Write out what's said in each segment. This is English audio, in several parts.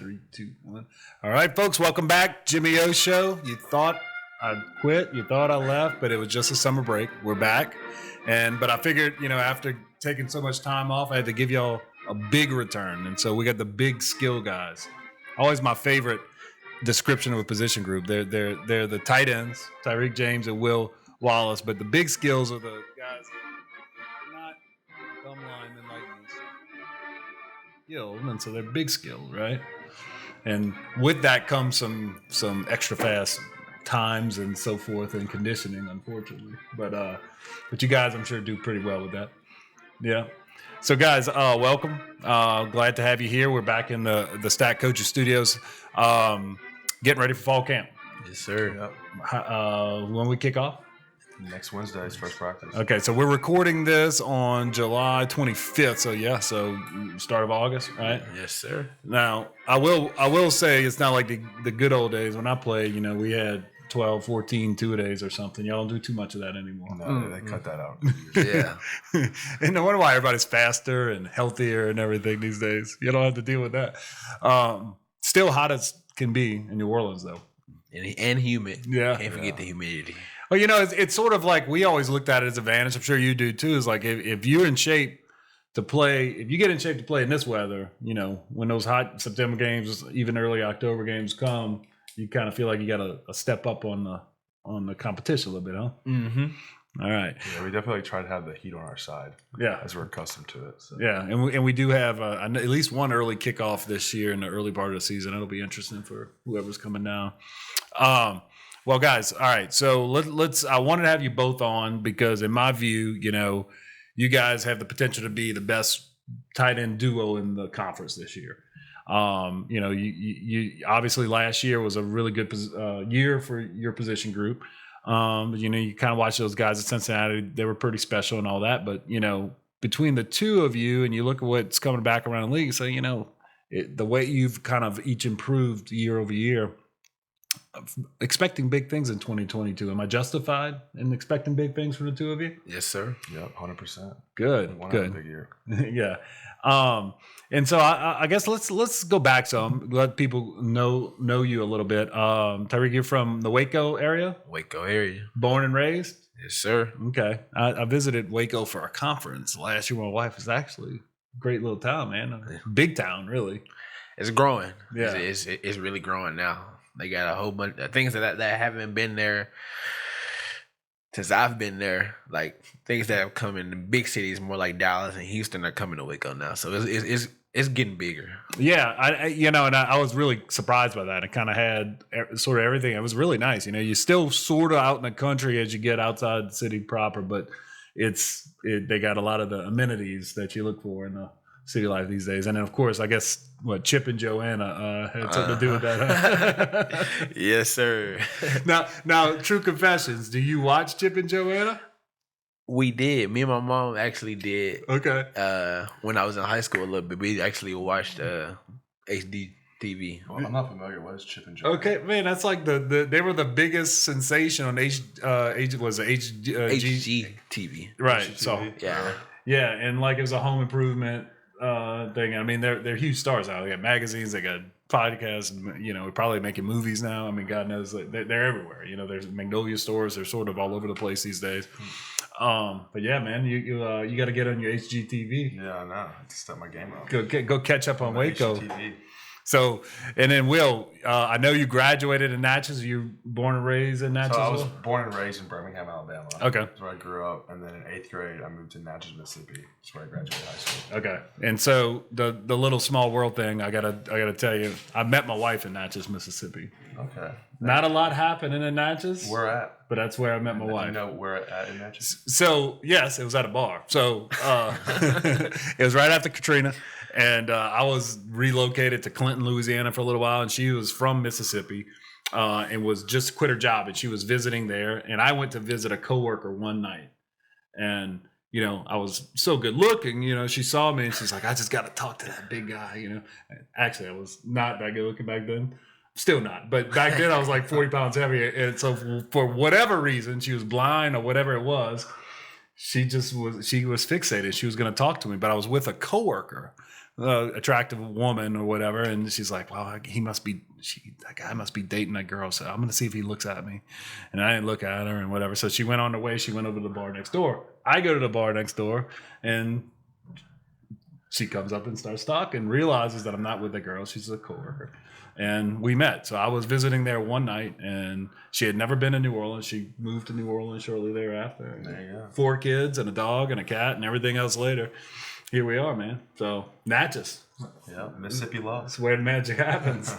3, 2, 1. All right, folks, welcome back. Jimmy O Show. You thought I quit, you thought I left, but it was just a summer break. We're back. But I figured, after taking so much time off, I had to give y'all a big return. And so we got the big skill guys. Always my favorite description of a position group. They're the tight ends, Tyreek James and Will Wallace, but the big skills are the guys that are not dumb linemen like these. Skilled, and so they're big skilled, right? And with that comes some extra fast times and so forth and conditioning, unfortunately. But you guys, I'm sure, do pretty well with that. Yeah. So guys, welcome. Glad to have you here. We're back in the Stack Coaches Studios, getting ready for fall camp. Yes, sir. Yep. When we kick off? Next Wednesday is first practice. Okay, so we're recording this on July 25th. So start of August, right? Yes, sir. Now, I will say it's not like the good old days when I played. We had 12, 14 two-a-days or something. Y'all don't do too much of that anymore. No, they cut that out. Yeah. And no wonder why everybody's faster and healthier and everything these days. You don't have to deal with that. Still hot as can be in New Orleans, though. And humid. Yeah. Can't forget the humidity. Well, it's sort of like we always looked at it as an advantage. I'm sure you do too. Is like if you're in shape to play, if you get in shape to play in this weather, when those hot September games, even early October games come, you kind of feel like you got a step up on the competition a little bit, huh? Mm-hmm. All right. Yeah, we definitely try to have the heat on our side. Yeah, as we're accustomed to it. So. Yeah, and we do have at least one early kickoff this year in the early part of the season. It'll be interesting for whoever's coming down. Well, guys, all right. So let's. I wanted to have you both on because, in my view, you guys have the potential to be the best tight end duo in the conference this year. You obviously last year was a really good year for your position group. You kind of watch those guys at Cincinnati; they were pretty special and all that. But between the two of you, and you look at what's coming back around the league, so the way you've kind of each improved year over year. Expecting big things in 2022. Am I justified in expecting big things from the two of you? Yes, sir. Yep, 100%. Good. Good. Big year. Yeah. And so I guess let's go back some. Let people know you a little bit. Tyreek, you're from the Waco area? Waco area. Born and raised? Yes, sir. Okay. I visited Waco for a conference last year. My wife was actually a great little town, man. Big town, really. It's growing. Yeah. It's really growing now. They got a whole bunch of things that haven't been there since I've been there. Like things that have come in the big cities, more like Dallas and Houston, are coming to Waco now. So it's getting bigger. Yeah, I was really surprised by that. It kind of had sort of everything. It was really nice. You're still sort of out in the country as you get outside the city proper, but they got a lot of the amenities that you look for in the city life these days. And then, of course, I guess Chip and Joanna had something to do with that. Yes, sir. Now, true confessions. Do you watch Chip and Joanna? We did. Me and my mom actually did. Okay. When I was in high school a little bit, we actually watched HD TV. Well, I'm not familiar. What is Chip and Joanna? Okay, man, that's like they were the biggest sensation on HG TV. Right. HGTV? So Yeah, and like it was a home improvement thing. I mean, they're huge stars now. They got magazines, they got podcasts, and we're probably making movies now. I mean, God knows they're everywhere. There's Magnolia stores. They're sort of all over the place these days. But yeah, man, you got to get on your HGTV. Yeah, I know. I have to step my game up. Go catch up on Waco. HGTV. So, and then Will, I know you graduated in Natchez. You born and raised in Natchez? So I was born and raised in Birmingham, Alabama. Okay. That's where I grew up. And then in 8th grade, I moved to Natchez, Mississippi. That's where I graduated high school. Okay. And so the little small world thing, I gotta tell you, I met my wife in Natchez, Mississippi. Okay. Not a lot happening in Natchez. Where at? But that's where I met my wife. Do you know where at in Natchez? So, yes, it was at a bar. So, it was right after Katrina. And I was relocated to Clinton, Louisiana for a little while. And she was from Mississippi and was just quit her job. And she was visiting there. And I went to visit a coworker one night. And, I was so good looking. She saw me and she's like, I just got to talk to that big guy. Actually, I was not that good looking back then. Still not. But back then I was like 40 pounds heavier. And so for whatever reason, she was blind or whatever it was. She was fixated. She was going to talk to me. But I was with a coworker. attractive woman or whatever, and she's like, well, that guy must be dating that girl, so I'm gonna see if he looks at me. And I didn't look at her and whatever, so she went on her way. She went over to the bar next door. I go to the bar next door, and she comes up and starts talking, realizes that I'm not with the girl. She's a coworker. And we met. So I was visiting there one night, and she had never been in New Orleans. She moved to New Orleans shortly thereafter. There you go. 4 kids and a dog and a cat and everything else later. Here we are, man. So Natchez. Yeah, Mississippi love. That's where the magic happens.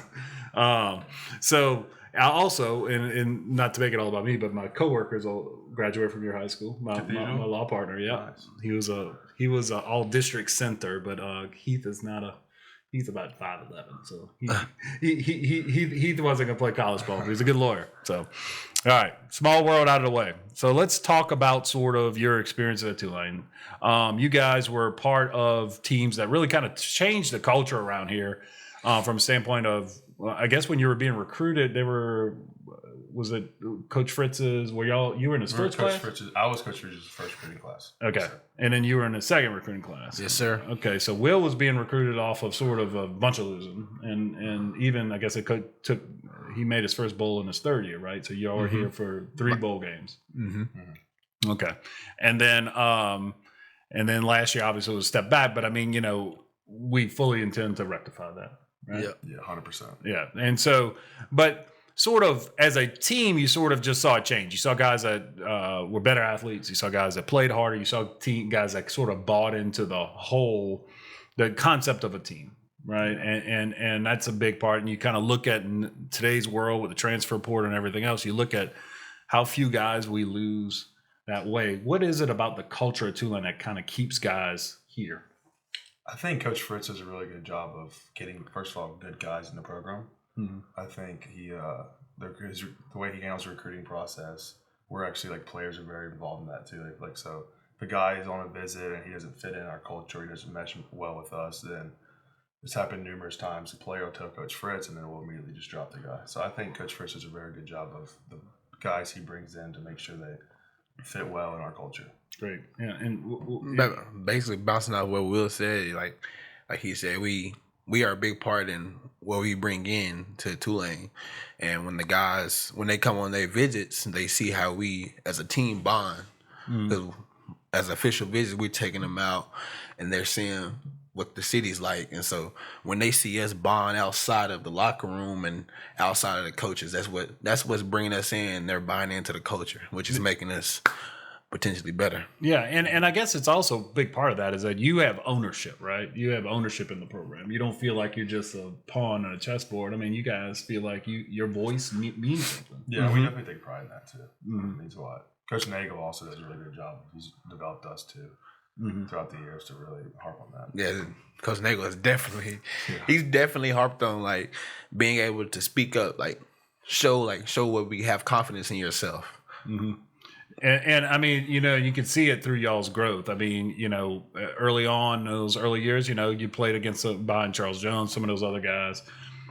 So I also, and not to make it all about me, but my coworkers all graduated from your high school. My law partner, yeah. Nice. He was a all district center, but Heath is not a. He's about 5'11", so he wasn't gonna play college ball. But he's a good lawyer. So, all right, small world out of the way. So let's talk about sort of your experience at Tulane. You guys were part of teams that really kind of changed the culture around here, from a standpoint of, well, I guess when you were being recruited, was it Coach Fritz's? You were in his first class? I was Coach Fritz's first recruiting class. Okay. Yes, and then you were in the second recruiting class. Yes, sir. Okay. So Will was being recruited off of sort of a bunch of losing. And even, I guess he made his first bowl in his third year, right? So you all were here for 3 bowl games. Mm-hmm. Okay. And then last year obviously was a step back, but I mean, we fully intend to rectify that, right? Yeah, 100%. Yeah. And so, but sort of as a team, you sort of just saw a change. You saw guys that were better athletes. You saw guys that played harder. You saw guys that sort of bought into the concept of a team, right? And that's a big part. And you kind of look at in today's world with the transfer portal and everything else, you look at how few guys we lose that way. What is it about the culture of Tulane that kind of keeps guys here? I think Coach Fritz does a really good job of getting, first of all, good guys in the program. Mm-hmm. I think the way he handles the recruiting process, we're actually players are very involved in that too. So if a guy is on a visit and he doesn't fit in our culture, he doesn't mesh well with us, then it's happened numerous times. The player will tell Coach Fritz, and then we'll immediately just drop the guy. So I think Coach Fritz does a very good job of the guys he brings in to make sure they fit well in our culture. Great, yeah, and basically bouncing off what Will said, like he said, we are a big part in what we bring in to Tulane. And when they come on their visits, they see how we as a team bond. Because as official visits, we're taking them out and they're seeing what the city's like. And so when they see us bond outside of the locker room and outside of the coaches, that's what's bringing us in. They're buying into the culture, which is making us potentially better. Yeah, and I guess it's also a big part of that is that you have ownership, right? You have ownership in the program. You don't feel like you're just a pawn on a chessboard. I mean, you guys feel like your voice means something. Yeah, we definitely take pride in that too. It means a lot. Coach Nagel also does a really good job. He's developed us too throughout the years to really harp on that. Yeah, Coach Nagel is he's definitely harped on being able to speak up, show what we have confidence in yourself. Mm-hmm. And I mean, you can see it through y'all's growth. I mean, early on, those early years, you played against behind Charles Jones, some of those other guys,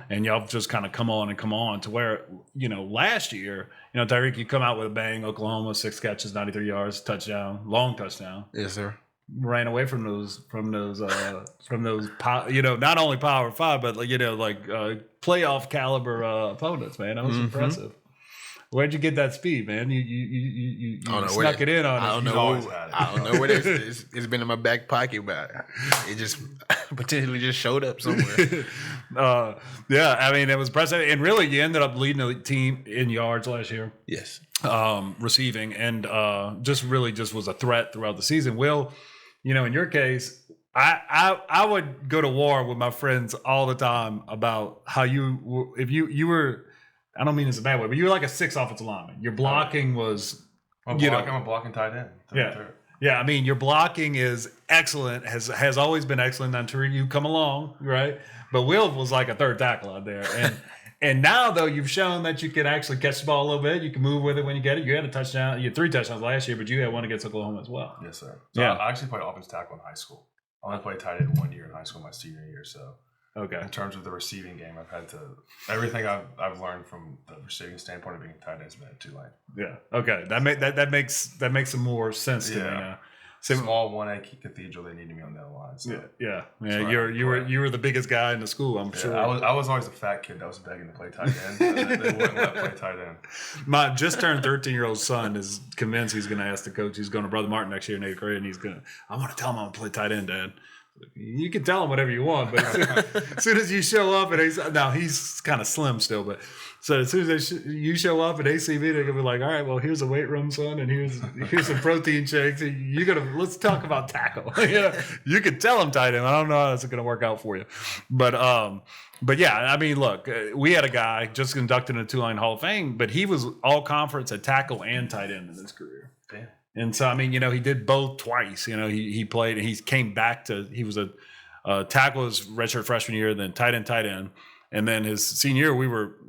and y'all just kind of come on to where, last year, Tyreek, you come out with a bang, Oklahoma, 6 catches, 93 yards, touchdown, long touchdown. Yes, sir. Ran away from those, not only Power 5, but playoff caliber opponents, man. That was impressive. Where'd you get that speed, man? You snuck it in on us. I don't know where it's been in my back pocket, but it just potentially just showed up somewhere. Yeah, I mean, it was impressive. And really, you ended up leading the team in yards last year. Yes. Receiving, and just was a threat throughout the season. Will, in your case, I would go to war with my friends all the time about how if you were, I don't mean this in a bad way, but you were like a 6 offensive lineman. Your blocking was, I'm a blocking tight end. Yeah. I mean, your blocking is excellent. Has always been excellent until you come along, right? But Will was like a third tackle out there, and now though you've shown that you can actually catch the ball a little bit. You can move with it when you get it. You had a touchdown. You had 3 touchdowns last year, but you had one against Oklahoma as well. Yes, sir. So I actually played offensive tackle in high school. I only played tight end 1 year in high school, my senior year. So. Okay. In terms of the receiving game, I've had to everything I've learned from the receiving standpoint of being tight end has been at Tulane. Yeah. Okay. That makes some more sense to me now. small 1A cathedral. They needed me on that line. So. Yeah. You were the biggest guy in the school. I'm sure. I was always a fat kid that was begging to play tight end. They wouldn't let play tight end. My just turned 13-year-old son is convinced he's going to ask the coach. He's going to Brother Martin next year in 8th grade, and I want to tell him I'm going to play tight end, Dad. You can tell him whatever you want, but as soon as you show up, and he's kind of slim still, but so as soon as you show up at ACV, they're gonna be like, all right, well, here's a weight room, son, and here's some protein shakes. Let's talk about tackle. You can tell him tight end. I don't know how that's gonna work out for you, but yeah, I mean, look, we had a guy just inducted in the Tulane Hall of Fame, but he was all conference at tackle and tight end in his career. Damn. And so, I mean, he did both twice. He played, and he came back he was a tackle his redshirt freshman year, then tight end. And then his senior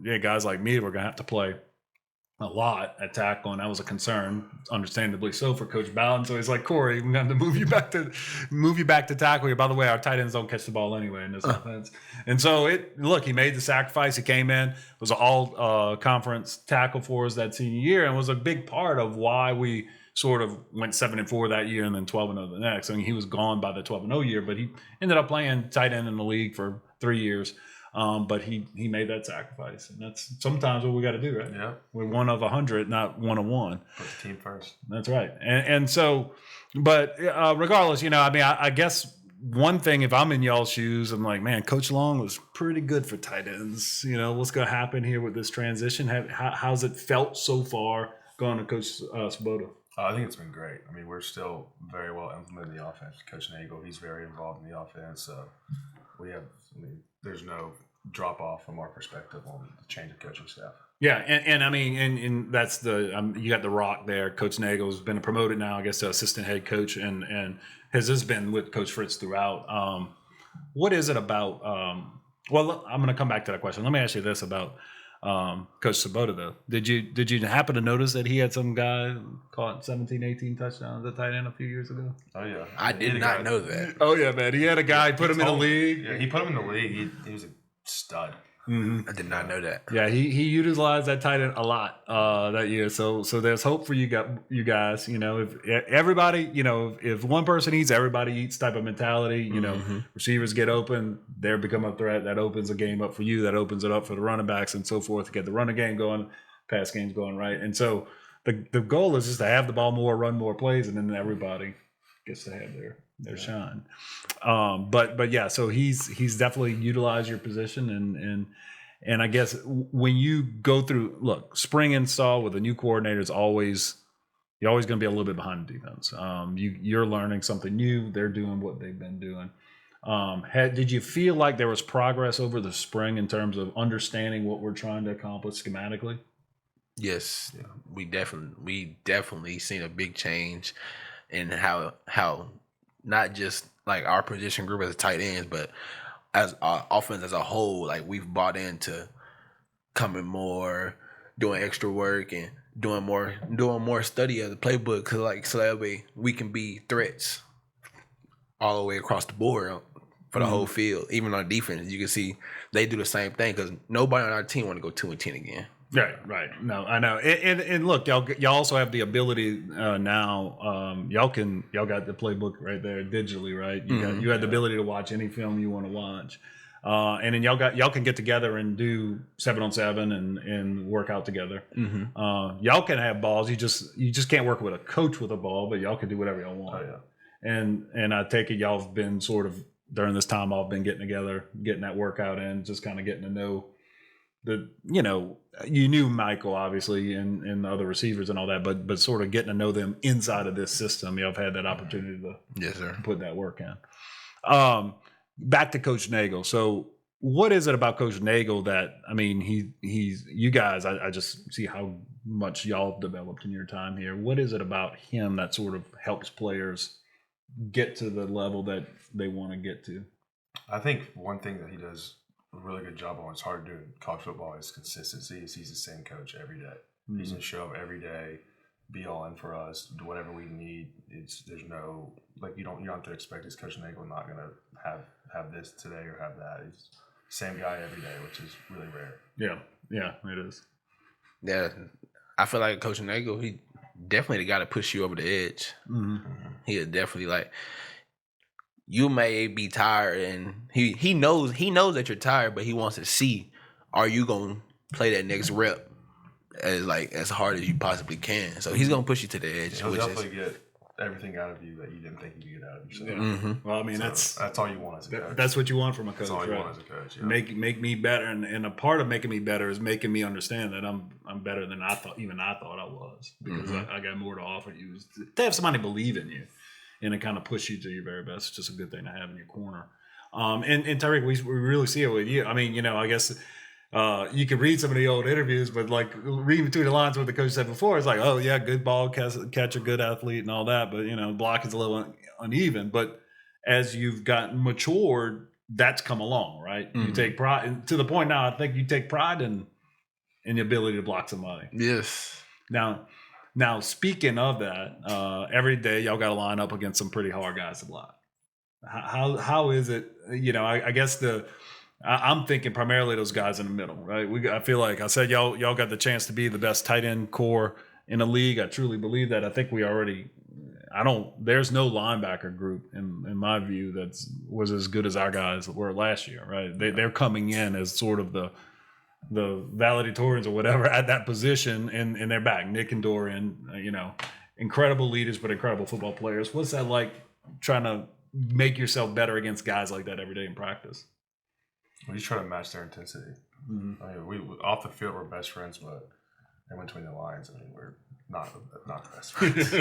year, guys like me were going to have to play a lot at tackle, and that was a concern, understandably so, for Coach Bowden. So he's like, Corey, we're going to move you back to tackle here. By the way, our tight ends don't catch the ball anyway in this offense. And so he made the sacrifice. He came in, was an all conference tackle for us that senior year, and was a big part of why we sort of went 7-4 that year and then 12-0 the next. I mean, he was gone by the 12-0 year, but he ended up playing tight end in the league for 3 years. But he made that sacrifice, and that's sometimes what we got to do, right? Yeah, we're one of 100, not one of one. Put the team first. That's right. And so, but regardless, I guess one thing, if I'm in y'all's shoes, I'm like, man, Coach Long was pretty good for tight ends. What's going to happen here with this transition? How's it felt so far going to Coach Svoboda? I think it's been great. I mean, we're still very well implementing the offense. Coach Nagel, he's very involved in the offense. So there's no drop off from our perspective on the change of coaching staff. Yeah, and that's you got the rock there. Coach Nagel's been promoted now, I guess, to assistant head coach, and has been with Coach Fritz throughout. What is it about? Well, I'm going to come back to that question. Let me ask you this about Coach Svoboda, though. Did you happen to notice that he had some guy caught 17, 18 touchdowns at tight end a few years ago? Oh, yeah. I did not know that. Oh, yeah, man. He had a guy, put him in the league. Yeah, he put him in the league. He was a stud. Mm-hmm. I did not know that. Yeah, he utilized that tight end a lot that year. So there's hope for you guys. If everybody, if one person eats, everybody eats type of mentality. Receivers get open, they become a threat. That opens a game up for you. That opens it up for the running backs and so forth to get the running game going, pass games going right. And so the goal is just to have the ball more, run more plays, and then everybody gets to have their shine. But yeah, so he's definitely utilized your position, and I guess when you go through, spring install with a new coordinator is always, you're always going to be a little bit behind the defense. You're learning something new. They're doing what they've been doing. Did you feel like there was progress over the spring in terms of understanding what we're trying to accomplish schematically? Yes, yeah. we definitely seen a big change in how not just like our position group as a tight ends, but as our offense as a whole. Like, we've bought into coming more, doing extra work, and doing more study of the playbook, so that way we can be threats all the way across the board for the whole field. Even on defense, you can see they do the same thing, because nobody on our team want to go 2-10 again. Right. No, I know. And look, y'all also have the ability now. Y'all got the playbook right there digitally, right? You have the ability to watch any film you want to watch, and then y'all can get together and do 7-on-7 and work out together. Y'all can have balls. You just can't work with a coach with a ball, but y'all can do whatever y'all want. Oh, yeah. And I take it y'all have been sort of, during this time, all been getting together, getting that workout in, just kind of getting to know you knew Michael, obviously, and the other receivers and all that, but sort of getting to know them inside of this system. Y'all have had that opportunity to put that work in. Back to Coach Nagel. So what is it about Coach Nagel that, I mean, he's you guys, I just see how much y'all developed in your time here. What is it about him that sort of helps players get to the level that they want to get to? I think one thing that he does a really good job on, it's hard to do in college football, is consistency. He's the same coach every day. He's going to show up every day, be all in for us, do whatever we need. There's no, like, you don't have to expect this Coach Nagel not going to have this today or have that. He's the same guy every day, which is really rare. Yeah, it is. Yeah, I feel like Coach Nagel, he definitely the guy to push you over the edge. Mm-hmm. He is definitely like, you may be tired, and he knows that you're tired, but he wants to see, are you gonna play that next rep as hard as you possibly can? So he's gonna push you to the edge. He'll definitely get everything out of you that you didn't think you could get out of yourself. Yeah. Well, I mean, that's all you want as a coach. That's what you want from a coach. That's all you right? want as a coach. Yeah. Make me better, and a part of making me better is making me understand that I'm better than I thought I was, because I got more to offer you. To have somebody believe in you and to kind of push you to your very best, it's just a good thing to have in your corner. And Tyrick, we really see it with you. I mean, I guess. You can read some of the old interviews, but like reading between the lines what the coach said before, it's like, oh yeah, good ball catcher, good athlete, and all that. But block is a little uneven. But as you've gotten matured, that's come along, right? Mm-hmm. You take pride, and to the point now, I think you take pride in the ability to block somebody. Yes. Now speaking of that, every day y'all got to line up against some pretty hard guys to block. How is it? I guess I'm thinking primarily those guys in the middle, right? I feel like I said y'all got the chance to be the best tight end core in the league. I truly believe that. I think there's no linebacker group in my view that was as good as our guys were last year, right? They're coming in as sort of the valedictorians or whatever at that position, and they're back. Nick and Dorian, incredible leaders, but incredible football players. What's that like, trying to make yourself better against guys like that every day in practice? We just try to match their intensity. Mm-hmm. I mean, we off the field we're best friends, but in between the lines, I mean, we're not best friends.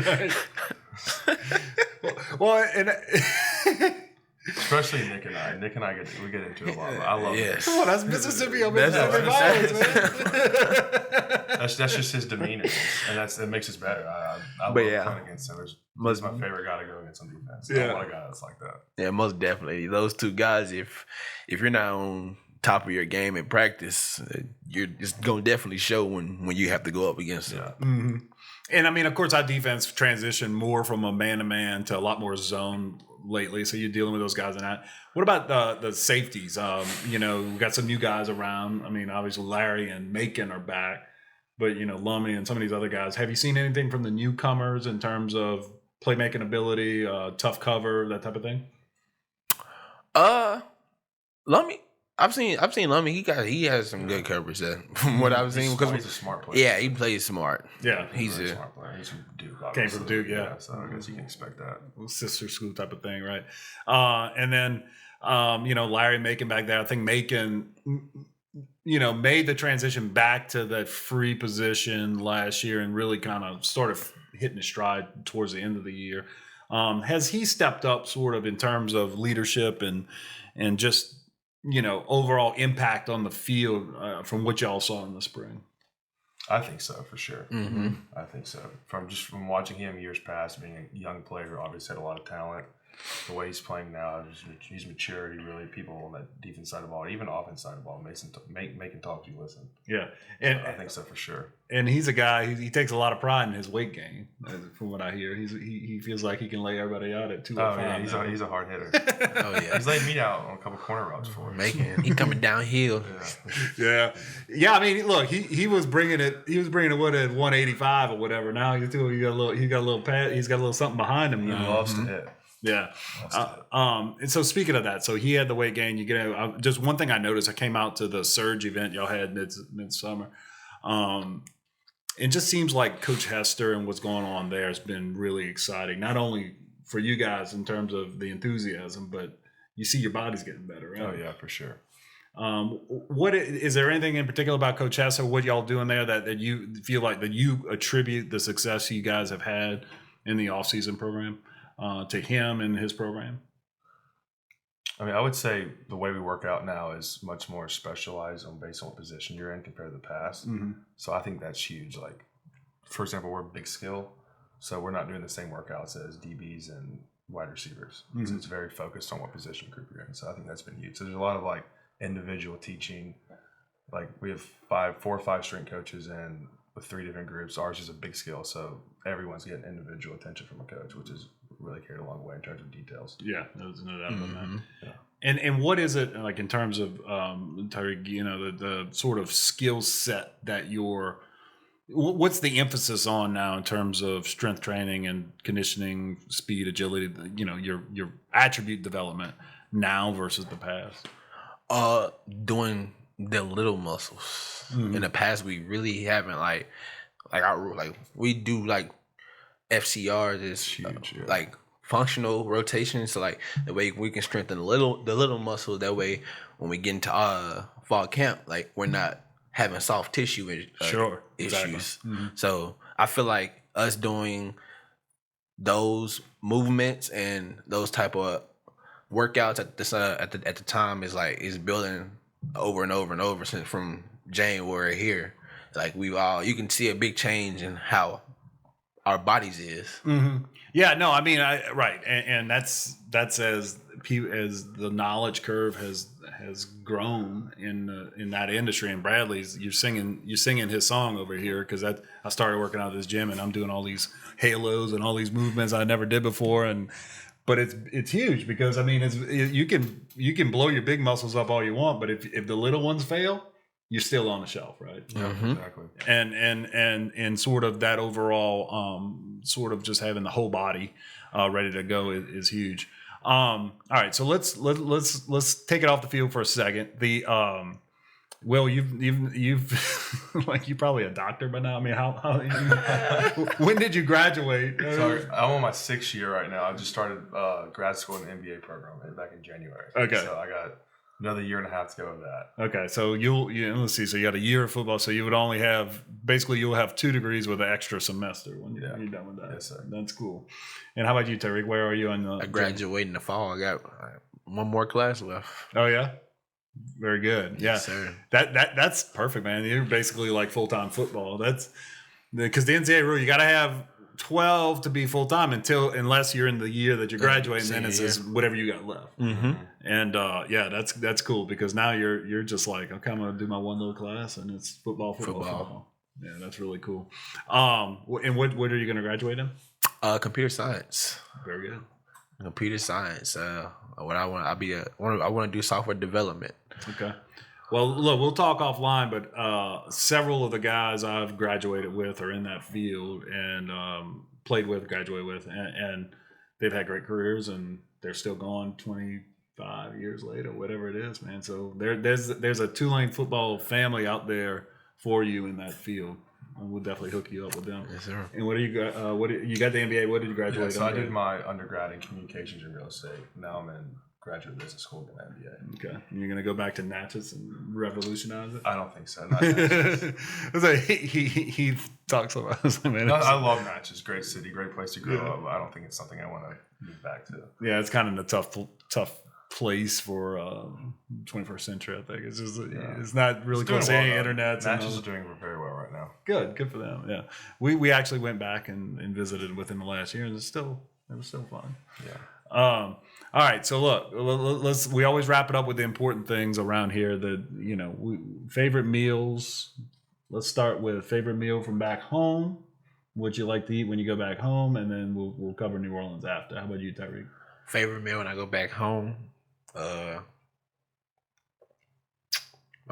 well, and especially Nick and I. Nick and I get into it a lot. I love it. Come on, that's Mississippi violence, man. That's just his demeanor, and it makes us better. I love playing against him. He's my favorite guy to go against on defense. I don't want a guy that's like that. Yeah, most definitely. Those two guys, if you're not on top of your game in practice, it's going to definitely show when you have to go up against them. Yeah. Mm-hmm. And I mean, of course, our defense transitioned more from a man-to-man to a lot more zone lately. So you're dealing with those guys in that. What about the safeties? We got some new guys around. I mean, obviously Larry and Macon are back, but Lummy and some of these other guys. Have you seen anything from the newcomers in terms of playmaking ability, tough cover, that type of thing? Lummy, I've seen Lummy. He has some good coverage there, from what I've seen. Because he's a smart player. Yeah, he plays smart. Yeah, he's a smart player. He's from Duke. Came from Duke, yeah. So I guess you can expect that. Sister school type of thing, right? And then Larry Macon back there. I think Macon, made the transition back to that free position last year and really kind of started hitting his stride towards the end of the year. Has he stepped up sort of in terms of leadership and just overall impact on the field from what y'all saw in the spring? I think so, for sure. Mm-hmm. I think so. From watching him years past, being a young player, obviously had a lot of talent. The way he's playing now, he's maturity. Really, people on that defense side of the ball, even offense side of the ball, make and talk to you. Listen. Yeah, and I think so for sure. And he's a guy. He takes a lot of pride in his weight gain, from what I hear. He feels like he can lay everybody out at 205. Oh yeah, he's a hard hitter. Oh yeah, he's laid me out on a couple corner routes for us. He coming downhill. Yeah. I mean, look, he was bringing it. He was bringing it at 185 or whatever. Now he's got a little pad. He's got a little something behind him. He loves to hit. Yeah. And so speaking of that, so he had the weight gain. You get just one thing I noticed. I came out to the Surge event y'all had midsummer. It just seems like Coach Hester and what's going on there has been really exciting. Not only for you guys in terms of the enthusiasm, but you see your body's getting better, right? Oh yeah, for sure. What is there anything in particular about Coach Hester? What y'all doing there that you feel like that you attribute the success you guys have had in the off-season program to him and his program? I mean, I would say the way we work out now is much more specialized based on what position you're in compared to the past. Mm-hmm. So I think that's huge. Like, for example, we're big skill, so we're not doing the same workouts as DBs and wide receivers. Mm-hmm. So it's very focused on what position group you're in. So I think that's been huge. So there's a lot of like individual teaching. Like we have 4 or 5 strength coaches and with 3 different groups. Ours is a big skill, so everyone's getting individual attention from a coach, which is really carried a long way in terms of details. Yeah, there's no doubt about that. Yeah. And what is it like in terms of Tyrick, the sort of skill set that what's the emphasis on now in terms of strength training and conditioning, speed, agility? You know, your attribute development now versus the past. Doing the little muscles. In the past, we really haven't like we do like FCRs is huge, yeah. like functional rotation. So like the way we can strengthen the little muscles. That way, when we get into fall camp, like we're not having soft tissue issues. Exactly. So I feel like us doing those movements and those type of workouts at the time is building over and over and over since from January here. Like you can see a big change in how our bodies is. Yeah, no, I mean, right, and that's as the knowledge curve has grown in that industry. And Bradley's, you're singing his song over here because I started working out at this gym and I'm doing all these halos and all these movements I never did before, but it's huge because I mean you can blow your big muscles up all you want, but if the little ones fail, you're still on the shelf, right? Yeah, exactly. And sort of that overall sort of just having the whole body ready to go is huge. All right, so let's take it off the field for a second. The Will, you've like you're probably a doctor by now. I mean, how when did you graduate? So I'm on my 6th year right now. I just started grad school in the MBA program back in January. Okay. So I got another year and a half to go with that. Okay, so let's see. So you got a year of football. So you would only have you'll have 2 degrees with an extra semester when you're done with that. Yes, sir. That's cool. And how about you, Tyrick? Where are you on the? I graduate in the fall. I got one more class left. Oh yeah, very good. Yeah, Yes, sir. That's perfect, man. You're basically like full-time football. That's because the NCAA rule, you got to have 12 to be full-time unless you're in the year that you're graduating, then it says whatever you got left. And that's cool because now you're just like, okay, I'm gonna do my one little class and it's football. Yeah, that's really cool. And what are you gonna graduate in? Computer science. Very good. Computer science. What I want to do software development. Okay. Well, look, we'll talk offline, but several of the guys I've graduated with are in that field and graduated with, and they've had great careers, and they're still going 25 years later, whatever it is, man. So there's a Tulane football family out there for you in that field. And we'll definitely hook you up with them. Yes, sir. And what do you got? You got the MBA? What did you graduate? So I did my undergrad in communications and real estate. Now I'm in graduate business school with an MBA. Okay. And you're gonna go back to Natchez and revolutionize it? I don't think so. Not Natchez. It's like he talks about. I love Natchez. Great city, great place to grow up. I don't think it's something I want to move back to. Yeah, it's kind of a tough place for 21st century. I think it's just it's not really close to any internet. Natchez is doing very well right now. Good for them. Yeah, we actually went back and visited within the last year, and it was still fun. Yeah. All right, so look, we always wrap it up with the important things around here. Favorite meals. Let's start with favorite meal from back home. What you like to eat when you go back home, and then we'll cover New Orleans after. How about you, Tyreek? Favorite meal when I go back home. My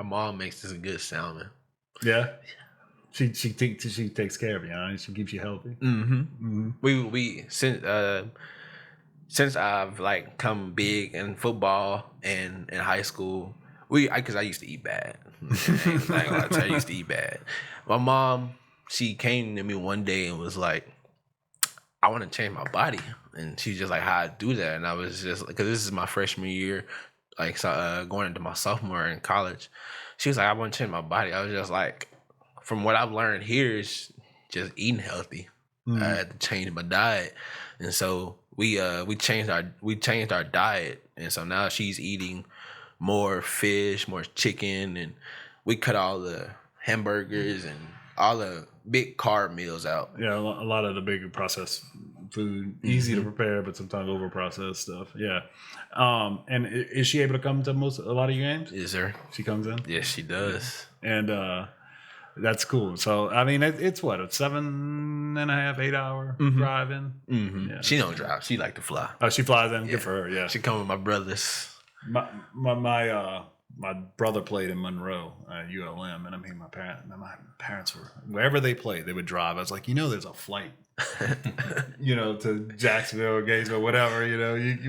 mom makes this good salmon. Yeah. She takes care of you, huh? She keeps you healthy. We since I've like come big in football and in high school, because I used to eat bad. I used to eat bad. My mom, she came to me one day and was like, I want to change my body. And she's just like, how I do that? And I was just, because this is my freshman year, going into my sophomore in college. She was like, I want to change my body. I was just like, from what I've learned here is just eating healthy. I had to change my diet. And so we changed our diet. And so now she's eating more fish, more chicken, and we cut all the hamburgers and all the big carb meals out. Yeah, a lot of the big processed food, easy to prepare, but sometimes over processed stuff. Yeah. And is she able to come to a lot of your games? Yes, sir. She comes in? Yes, she does. And that's cool. So I mean, it's what, a 7.5, 8 hour drive in? Yeah. She don't drive. She like to fly. Oh, she flies in. Yeah. Good for her. Yeah. She come with my brothers. My my brother played in Monroe, ULM, and I mean, my parents were, wherever they played, they would drive. I was like, there's a flight, to Jacksonville or Gainesville, whatever,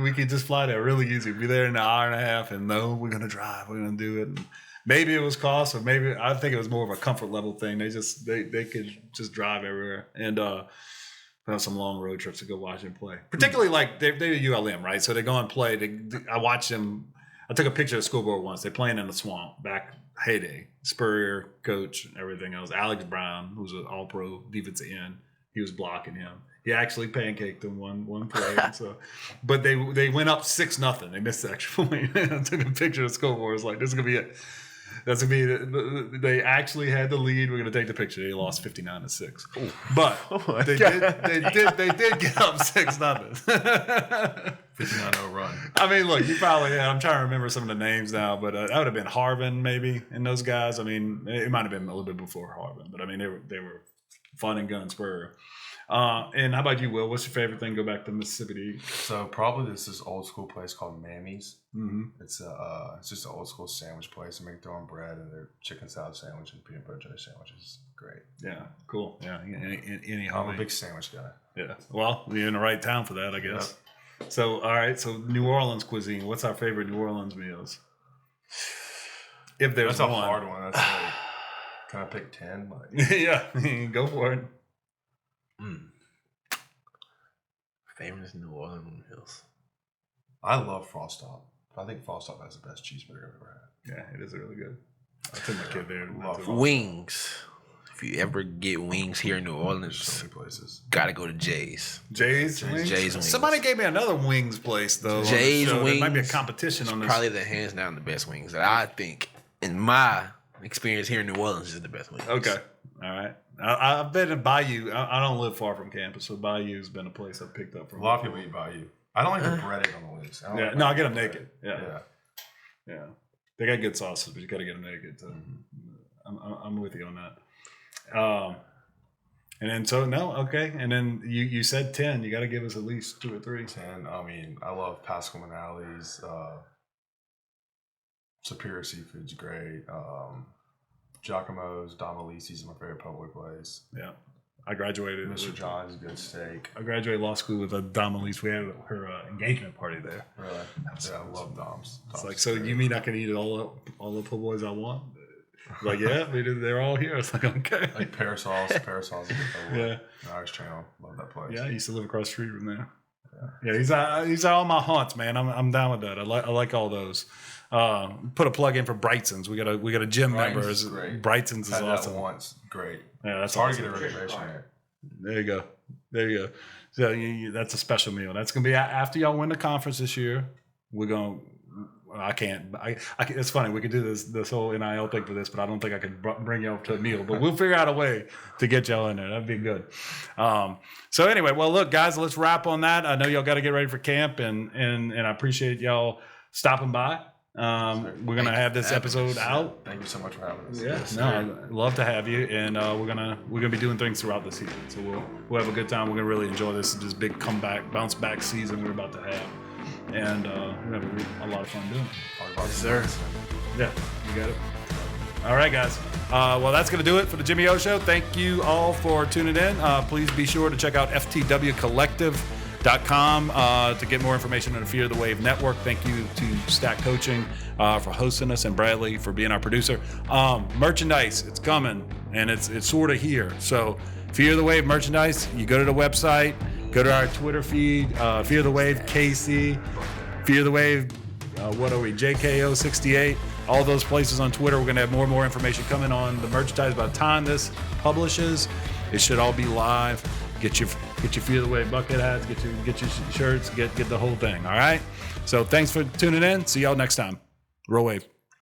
we could just fly there really easy. Be there in an hour and a half, and no, we're going to drive. We're going to do it. And maybe it was cost, or maybe I think it was more of a comfort level thing. They could just drive everywhere. And, have some long road trips to go watch them play. Particularly like they're ULM, right? So they go and play. I watched them. I took a picture of the scoreboard once. They're playing in the swamp back heyday. Spurrier, coach, and everything else. Alex Brown, who's an all-pro defensive end, he was blocking him. He actually pancaked him one play. But they went up 6-0. They missed the extra point. I took a picture of the scoreboard. It's like, this is gonna be it. That's gonna be. They actually had the lead. We're gonna take the picture. They lost 59-6. But they did get up 6-0. 59-0 run. I mean, look, you probably. I'm trying to remember some of the names now, but that would have been Harvin maybe, and those guys. I mean, it might have been a little bit before Harvin, but I mean, they were fun and gun Spur. And how about you, Will? What's your favorite thing? Go back to Mississippi to eat. So probably this old school place called Mammy's. Mm-hmm. It's just an old school sandwich place. They make their own bread, and their chicken salad sandwich and peanut butter jelly sandwich is great. Yeah, cool. Yeah, I'm a big sandwich guy. Yeah, well, you're in the right town for that, I guess. Yep. So, all right. So, New Orleans cuisine. What's our favorite New Orleans meals? If there's That's one. a hard one. That's like, can I pick 10? Yeah, go for it. Famous New Orleans meals. I love Frost Top. I think Frost Top has the best cheeseburger I've ever had. Yeah, it is really good. I took my kid there. Wings. If you ever get wings here in New Orleans, so many places. Gotta go to Jay's. Jay's Wings? Somebody gave me another wings place though. Jay's Wings. There might be a competition on this. Probably the hands down the best wings that I think, in my experience here in New Orleans, is the best wings. Okay. All right. I've been in Bayou. I don't live far from campus, so Bayou's been a place I've picked up from. A lot of people eat Bayou. I don't like the breading on the wings. Yeah, no, I get them naked. Yeah. They got good sauces, but you got to get them naked. So I'm with you on that. And then okay. And then you said 10. You got to give us at least 2 or 3. 10. I mean, I love Pascal Manali's. Superior Seafood's great. Giacomo's, Don Malisi's is my favorite Public place. Yeah. I graduated. Mr. John's good steak. I graduated law school with a Don Malise. We had her engagement party there. Really? Yeah, I love Dom's. It's like, so you mean I can eat all the po' boys I want? Like, yeah, they're all here. It's like, okay. Like Parasol's a good po' boy. Yeah. Irish Channel. Love that place. Yeah, I used to live across the street from there. Yeah, these are all my haunts, man. I'm down with that. I like all those. Put a plug in for Brightson's. We got a gym member. Brightson's is awesome. That once. Great. Yeah, that's hard awesome. to get a reservation there. There you go. So that's a special meal. That's gonna be after y'all win the conference this year. We're gonna. I can't. It's funny. We could do this whole NIL thing for this, but I don't think I could bring y'all to a meal. But we'll figure out a way to get y'all in there. That'd be good. So anyway, well, look, guys, let's wrap on that. I know y'all got to get ready for camp, and I appreciate y'all stopping by. We're gonna have this episode out. Thank you so much for having us. Yeah, I'd love to have you, and we're gonna be doing things throughout the season. So we'll have a good time. We're gonna really enjoy this big bounce back season we're about to have, and we're gonna have a lot of fun doing it. Yes, sir. Yeah, you got it. All right, guys. Well, that's going to do it for the Jimmy O Show. Thank you all for tuning in. Please be sure to check out ftwcollective.com to get more information on the Fear the Wave Network. Thank you to Stack Coaching for hosting us, and Bradley for being our producer. Merchandise, it's coming, and it's sort of here. So Fear the Wave merchandise, you go to the website, go to our Twitter feed, Fear the Wave KC, Fear the Wave, what are we, JKO68. All those places on Twitter. We're going to have more and more information coming on the merchandise. By the time this publishes, it should all be live. Get your Fear the Wave bucket hats, get your shirts, get the whole thing. All right. So thanks for tuning in. See y'all next time. Roll Wave.